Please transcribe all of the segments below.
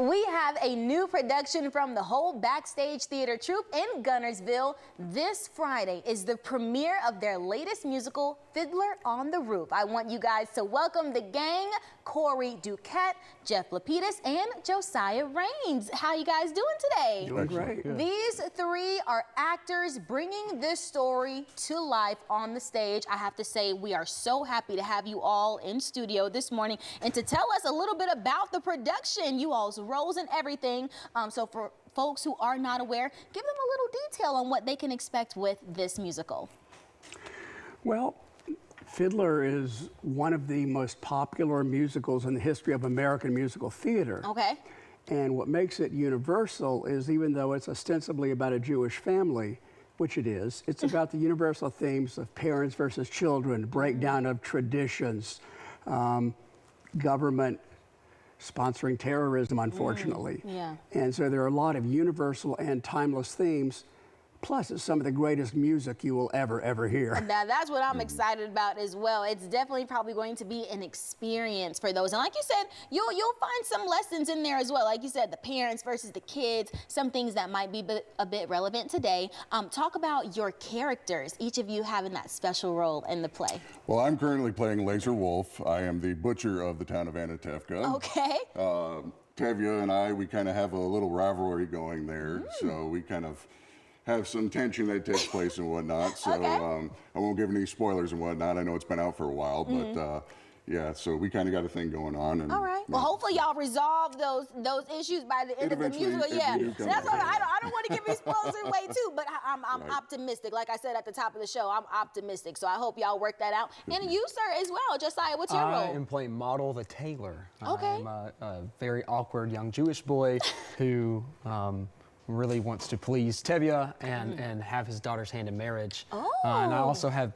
We have a new production from the whole Backstage Theater Troupe in Guntersville. This Friday is the premiere of their latest musical, Fiddler on the Roof. I want you guys to welcome the gang, Corey Duquette, Jeff Lapidus, and Josiah Raines. How you guys doing today? Doing great. Good. These three are actors bringing this story to life on the stage. I have to say, we are so happy to have you all in studio this morning and to tell us a little bit about the production, you all's roles and everything. So for folks who are not aware, give them a little detail on what they can expect with this musical. Well, Fiddler is one of the most popular musicals in the history of American musical theater. Okay. And what makes it universal is, even though it's ostensibly about a Jewish family, which it is, it's about the universal themes of parents versus children, breakdown of traditions, government sponsoring terrorism, unfortunately. Yeah. And so there are a lot of universal and timeless themes. Plus, it's some of the greatest music you will ever hear. Now, that's what I'm excited about as well. It's definitely probably going to be an experience for those. And like you said, you'll find some lessons in there as well. Like you said, the parents versus the kids, some things that might be a bit relevant today. Talk about your characters, each of you having that special role in the play. Well, I'm currently playing Laser Wolf. I am the butcher of the town of Anatevka. Okay. Tevye and I, we kind of have a little rivalry going there. So we kind of have some tension that takes place and whatnot. So I won't give any spoilers and whatnot. I know it's been out for a while, but yeah, so we kind of got a thing going on. And, all right. Well, hopefully y'all resolve those issues by the end of the musical. Yeah. So that's why I don't want to give any spoilers away too, but I'm optimistic. Like I said at the top of the show, I'm optimistic. So I hope y'all work that out. And you, sir, as well. Josiah, what's your role? I am playing Model the Tailor. Okay. I'm a very awkward young Jewish boy who really wants to please Tevye and have his daughter's hand in marriage. Oh. And I also have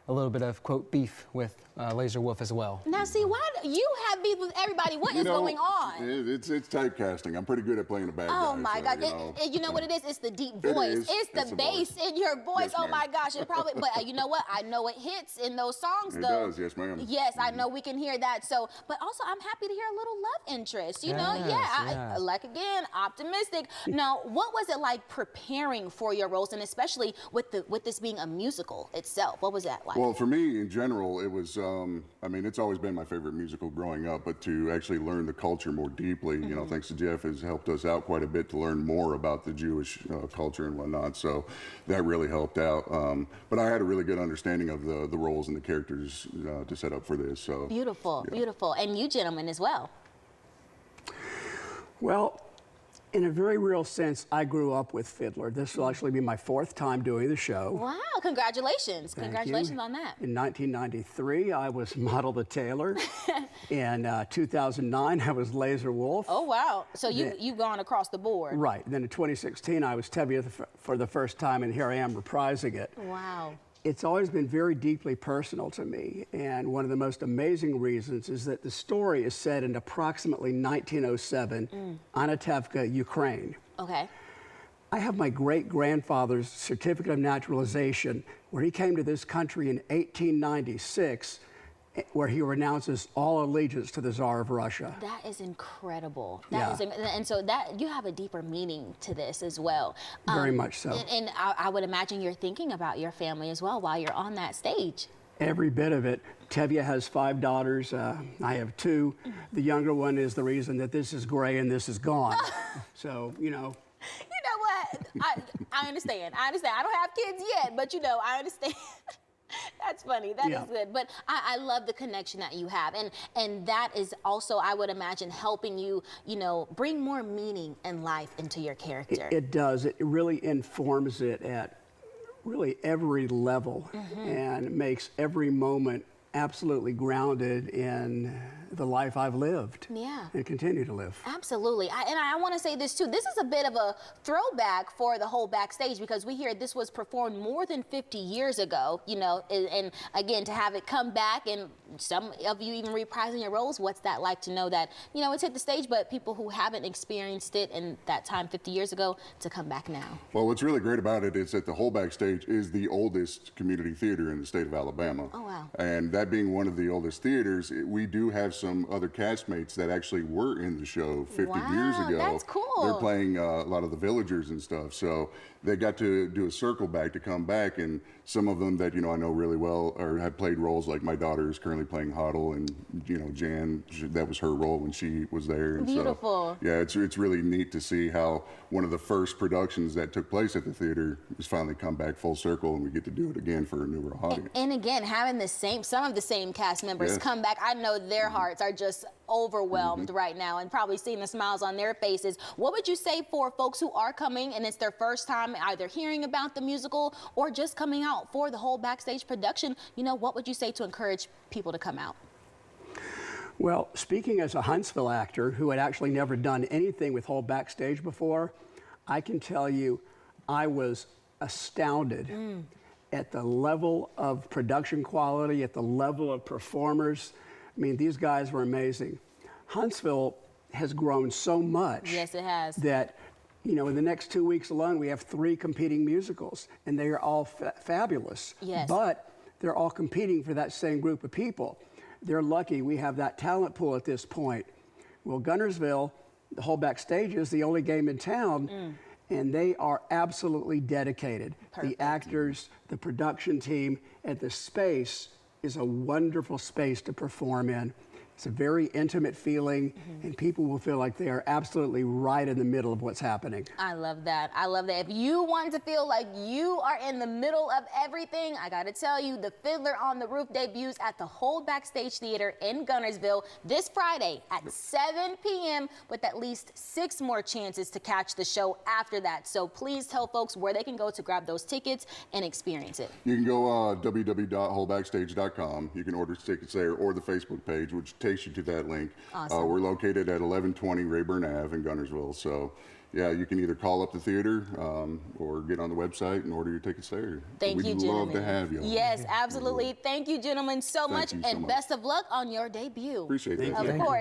a little bit of, quote, beef with Laser Wolf as well. Now, see, why do you have beef with everybody? What is going on? It's typecasting. I'm pretty good at playing a bad guy. Oh, my God. You know what it is? It's the deep voice. It's the bass in your voice. Yes, oh, my gosh. It probably, but you know what? I know it hits in those songs, though. It does, yes, ma'am. Yes, I know we can hear that. So, but also, I'm happy to hear a little love interest. You know, Yes. like, again, optimistic. Now, what was it like preparing for your roles, and especially with this being a musical itself? What was that like? Well, for me, in general, it was, I mean, it's always been my favorite musical growing up, but to actually learn the culture more deeply, you know, thanks to Jeff, has helped us out quite a bit to learn more about the Jewish culture and whatnot, so that really helped out. But I had a really good understanding of the roles and the characters to set up for this, so. Beautiful, yeah. beautiful. And you gentlemen as well. Well, in a very real sense, I grew up with Fiddler. This will actually be my 4th time doing the show. Wow, congratulations. Thank Congratulations you. on that. In 1993, I was Model the Tailor. In 2009, I was Laser Wolf. Oh, wow. So you've gone across the board. Right. Then in 2016, I was Tevye for the first time, and here I am reprising it. Wow. It's always been very deeply personal to me, and one of the most amazing reasons is that the story is set in approximately 1907, Anatevka, Ukraine. Okay. I have my great-grandfather's certificate of naturalization, where he came to this country in 1896, where he renounces all allegiance to the Tsar of Russia. That is incredible. Yeah. And so that you have a deeper meaning to this as well. Very much so. And I would imagine you're thinking about your family as well while you're on that stage. Every bit of it. Tevye has 5 daughters. I have 2. The younger one is the reason that this is gray and this is gone. So, you know. You know what? I understand. I understand. I don't have kids yet, but you know, I understand. That's funny. That is good. But I love the connection that you have. And that is also, I would imagine, helping you, you know, bring more meaning and life into your character. It does. It really informs it at really every level and makes every moment absolutely grounded in the life I've lived and continue to live. Absolutely. And I want to say this too. This is a bit of a throwback for the whole Backstage, because we hear this was performed more than 50 years ago, you know, and again, to have it come back and some of you even reprising your roles, what's that like to know that, you know, it's hit the stage, but people who haven't experienced it in that time 50 years ago to come back now? Well, what's really great about it is that the whole Backstage is the oldest community theater in the state of Alabama. Oh, wow. And that that being one of the oldest theaters, we do have some other castmates that actually were in the show 50 years ago. That's cool. They're playing a lot of the villagers and stuff. So they got to do a circle back to come back, and some of them that, you know, I know really well or have played roles, like my daughter is currently playing Hoddle, and, you know, Jan, that was her role when she was there. And beautiful. So, yeah, it's really neat to see how one of the first productions that took place at the theater has finally come back full circle, and we get to do it again for a newer audience. And again, having some of the same cast members come back, I know their hearts are just overwhelmed right now, and probably seeing the smiles on their faces. What would you say for folks who are coming and it's their first time either hearing about the musical or just coming out for the whole backstage production? You know, what would you say to encourage people to come out? Well, speaking as a Huntsville actor who had actually never done anything with whole backstage before, I can tell you I was astounded at the level of production quality, at the level of performers. I mean, these guys were amazing. Huntsville has grown so much. Yes, it has. That, you know, in the next 2 weeks alone, we have 3 competing musicals, and they are all fabulous. Yes. But they're all competing for that same group of people. They're lucky we have that talent pool at this point. Well, Guntersville, the whole backstage, is the only game in town, and they are absolutely dedicated. Perfect. The actors, the production team, and the space is a wonderful space to perform in. It's a very intimate feeling, and people will feel like they are absolutely right in the middle of what's happening. I love that. I love that. If you want to feel like you are in the middle of everything, I got to tell you, The Fiddler on the Roof debuts at the Whole Backstage Theater in Guntersville this Friday at 7 p.m. with at least 6 more chances to catch the show after that. So please tell folks where they can go to grab those tickets and experience it. You can go www.wholebackstage.com. You can order tickets there, or the Facebook page, which takes you to that link. Awesome. We're located at 1120 Rayburn Ave in Guntersville. So, yeah, you can either call up the theater or get on the website and order your tickets there. Thank you, gentlemen. We'd love to have you. Yes, absolutely. Thank you, gentlemen, so much, you so and much. best of luck on your debut. Appreciate that. Of course.